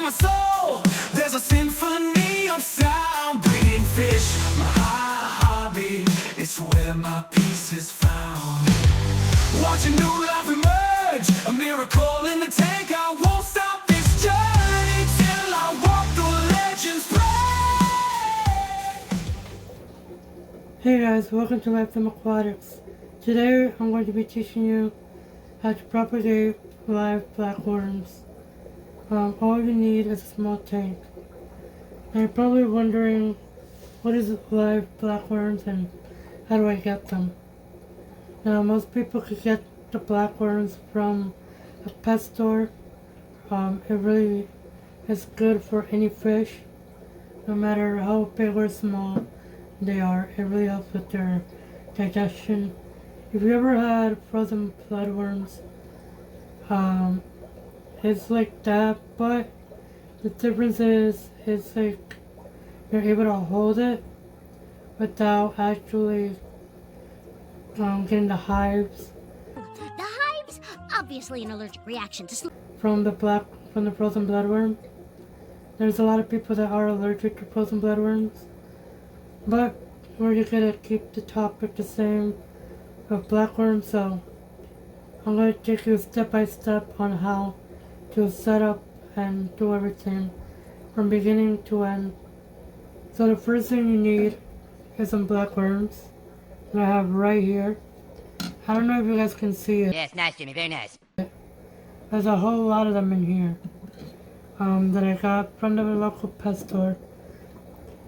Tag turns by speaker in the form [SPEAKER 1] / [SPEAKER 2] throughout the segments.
[SPEAKER 1] my soul, there's a symphony of sound. Bleeding fish, my hobby, it's where my peace is found. Watching new life emerge, a miracle in the tank. I won't stop this journey till I walk the legends play.
[SPEAKER 2] Hey guys, welcome to Life from Aquatics. Today I'm going to be teaching you how to propagate live flatworms. All you need is a small tank. And you're probably wondering, what is live flatworms and how do I get them? Now, most people could get the flatworms from a pet store. It really is good for any fish, no matter how big or small they are. It really helps with their digestion. If you ever had frozen flatworms, it's like that, but the difference is it's like you're able to hold it without actually getting the hives.
[SPEAKER 3] The hives? Obviously an allergic reaction to
[SPEAKER 2] from the frozen bloodworm. There's a lot of people that are allergic to frozen bloodworms, but we're gonna keep the topic the same of blackworm, so I'm going to take you step by step on how to set up and do everything from beginning to end. So the first thing you need is some blackworms that I have right here. I don't know if you guys can see it.
[SPEAKER 4] Yes, nice, Jimmy, very nice.
[SPEAKER 2] There's a whole lot of them in here that I got from the local pet store.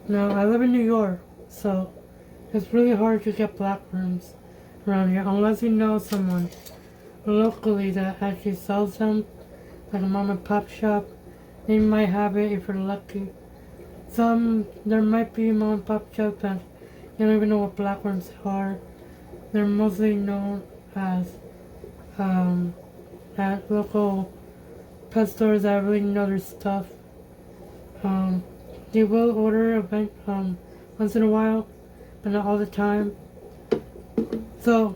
[SPEAKER 2] Now, I live in New York, so it's really hard to get blackworms around here unless you know someone locally that actually sells them, like a mom and pop shop. They might have it if you're lucky. There might be mom and pop shops that you don't even know what blackworms are. They're mostly known as at local pet stores that really know their stuff. They will order once in a while, but not all the time. So,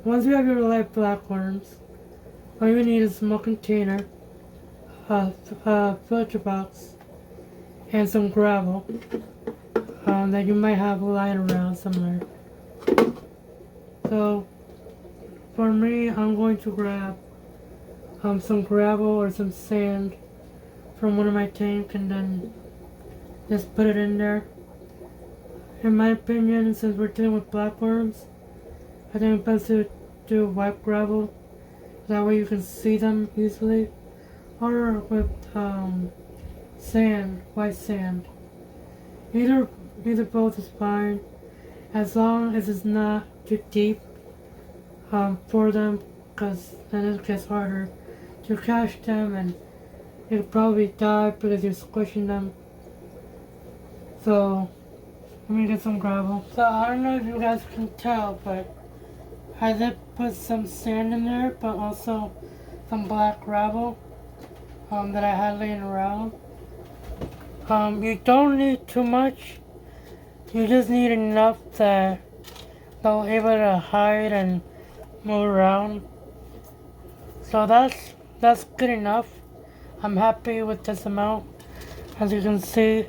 [SPEAKER 2] once you have your live blackworms, all you need is a small container, a filter box, and some gravel that you might have lying around somewhere. So, for me, I'm going to grab some gravel or some sand from one of my tanks and then just put it in there. In my opinion, since we're dealing with blackworms, I think it's best to do white gravel. That way you can see them easily. Or with sand, white sand. Either both is fine, as long as it's not too deep for them, because then it gets harder to catch them and you'll probably die because you're squishing them. So let me get some gravel. So I don't know if you guys can tell, but I did put some sand in there, but also some black gravel that I had laying around. You don't need too much. You just need enough that they'll be able to hide and move around. So that's good enough. I'm happy with this amount. As you can see,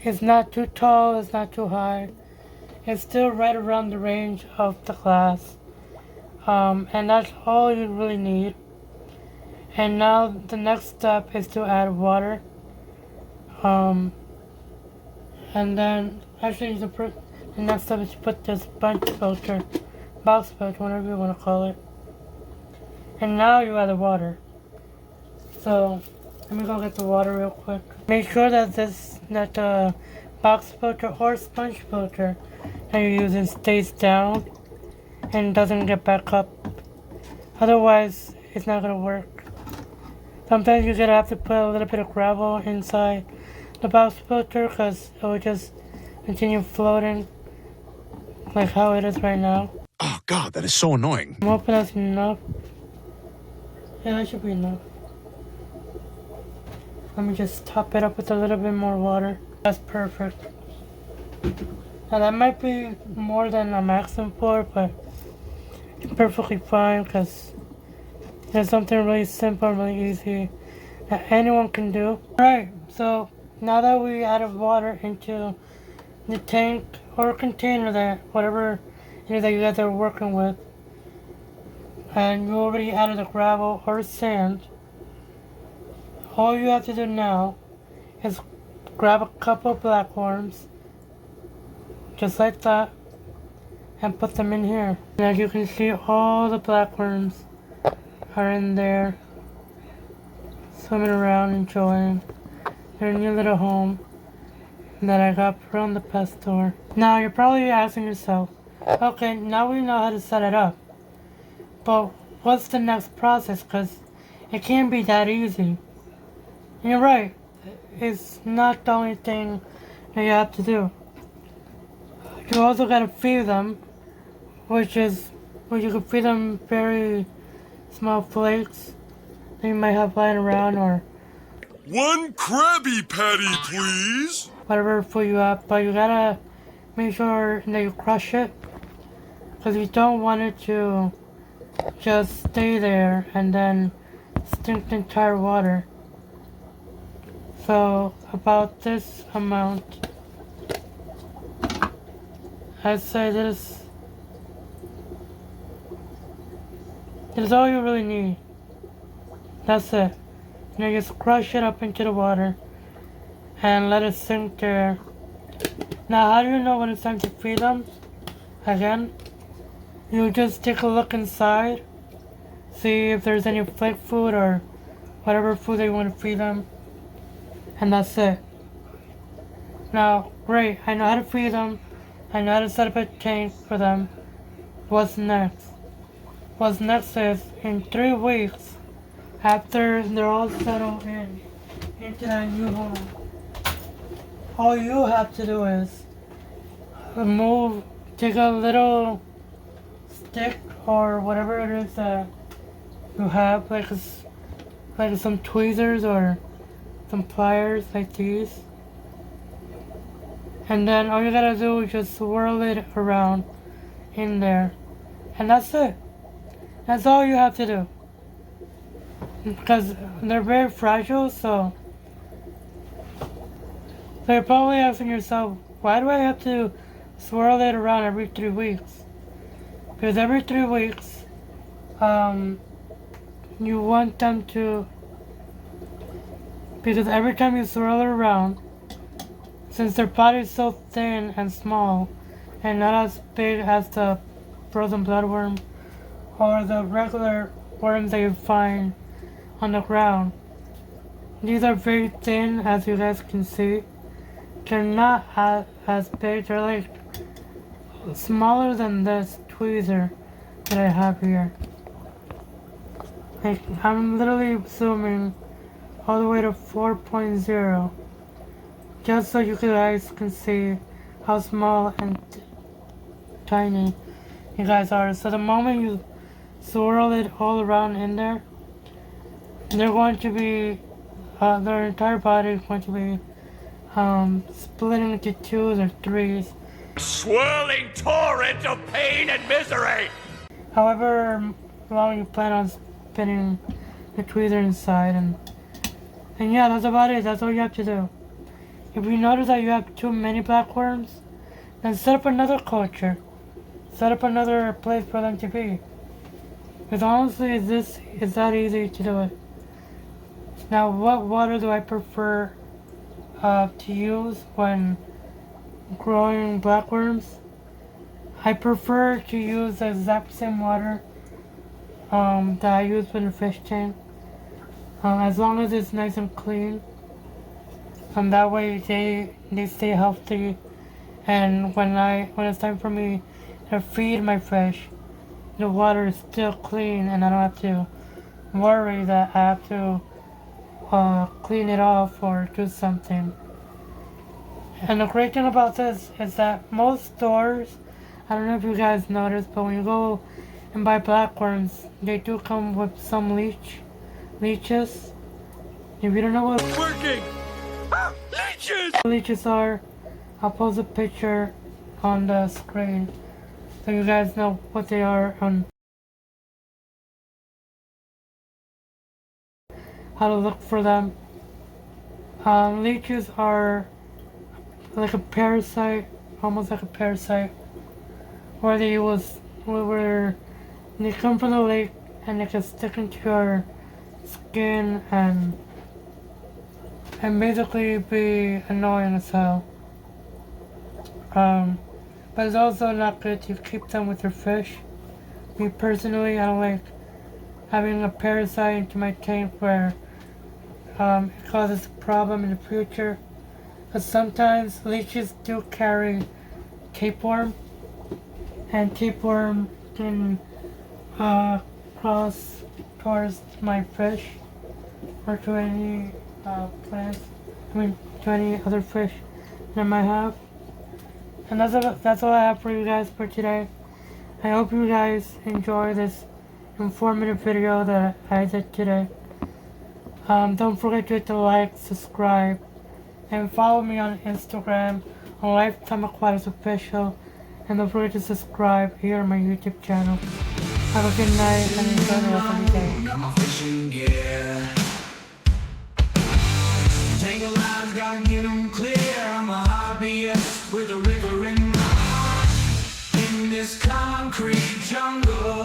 [SPEAKER 2] it's not too tall, it's not too high. It's still right around the range of the glass. And that's all you really need. And now the next step is to add water. And then actually the next step is to put this box filter, whatever you want to call it. And now you add the water. So let me go get the water real quick. Make sure that the box filter or sponge filter that you're using stays down and doesn't get back up. Otherwise, it's not gonna work. Sometimes you're gonna have to put a little bit of gravel inside the box filter because it will just continue floating like how it is right now.
[SPEAKER 5] Oh God, that is so annoying.
[SPEAKER 2] I'm hoping that's enough. Yeah, that should be enough. Let me just top it up with a little bit more water. That's perfect. Now that might be more than I'm asking for, but it's perfectly fine because it's something really simple and really easy that anyone can do. Right, so now that we added water into the tank or container, that whatever it is that you guys are working with, and you already added the gravel or sand, all you have to do now is grab a couple of black worms, just like that, and put them in here. And as you can see, all the black worms are in there, swimming around, enjoying their new little home that I got from the pet store. Now you're probably asking yourself, okay, now we know how to set it up, but what's the next process? Because it can't be that easy. And you're right, it's not the only thing that you have to do. You also gotta feed them, which you can feed them very small flakes that you might have lying around, or
[SPEAKER 4] One Krabby Patty, please.
[SPEAKER 2] whatever food you have, but you gotta make sure that you crush it, because you don't want it to just stay there and then stink the entire water. So about this amount, I'd say this is all you really need. That's it. You just crush it up into the water and let it sink there. Now, how do you know when it's time to feed them? Again, you just take a look inside, see if there's any flake food or whatever food that you want to feed them, and that's it. Now, great, I know how to feed them, I know how to set up a tank for them. What's next? What's next is, in 3 weeks, after they're all settled into that new home, all you have to do is take a little stick or whatever it is that you have, like some tweezers or some pliers like these, and then all you gotta do is just swirl it around in there, and that's it. That's all you have to do, because they're very fragile. So you're probably asking yourself, why do I have to swirl it around every 3 weeks? Because every 3 weeks, you want them to, because every time you swirl it around, since their body is so thin and small, and not as big as the frozen bloodworm or the regular worms that you find on the ground, these are very thin, as you guys can see. They're not as big, they're like smaller than this tweezer that I have here. Like, I'm literally zooming all the way to 4.0, just so you guys can see how small and tiny you guys are. So the moment you swirl it all around in there, they're going to be, their entire body is going to be splitting into 2s or 3s.
[SPEAKER 4] Swirling torrent of pain and misery.
[SPEAKER 2] However long you plan on spinning the tweezer inside, and yeah, that's about it. That's all you have to do. If you notice that you have too many black worms, then set up another culture. Set up another place for them to be. Because honestly, this is that easy to do it. Now, what water do I prefer to use when growing black worms? I prefer to use the exact same water that I use in the fish tank, as long as it's nice and clean. That way they stay healthy, and when it's time for me to feed my fish, the water is still clean, and I don't have to worry that I have to clean it off or do something. And the great thing about this is that most stores, I don't know if you guys noticed, but when you go and buy black worms, they do come with some leeches. If you don't know what
[SPEAKER 4] Working. Leeches.
[SPEAKER 2] leeches are, I'll post a picture on the screen so you guys know what they are on how to look for them. Leeches are like a parasite, almost like a parasite, where they come from the lake and they can stick into your skin and basically be annoying as hell. But it's also not good to keep them with your fish. Me personally, I don't like having a parasite into my tank where it causes a problem in the future. Because sometimes leeches do carry tapeworm, and tapeworm can cross towards my fish or to any plants. To any other fish that I might have. And that's all I have for you guys for today. I hope you guys enjoy this informative video that I did today. Don't forget to hit the like, subscribe, and follow me on Instagram on Lifetime Aquatics Official. And don't forget to subscribe here on my YouTube channel. Have a good night and enjoy the rest of your day.
[SPEAKER 1] Got my fishing gear. Tangle lines, gotta get them clear. I'm a hobbyist with a river in my heart. In this concrete jungle.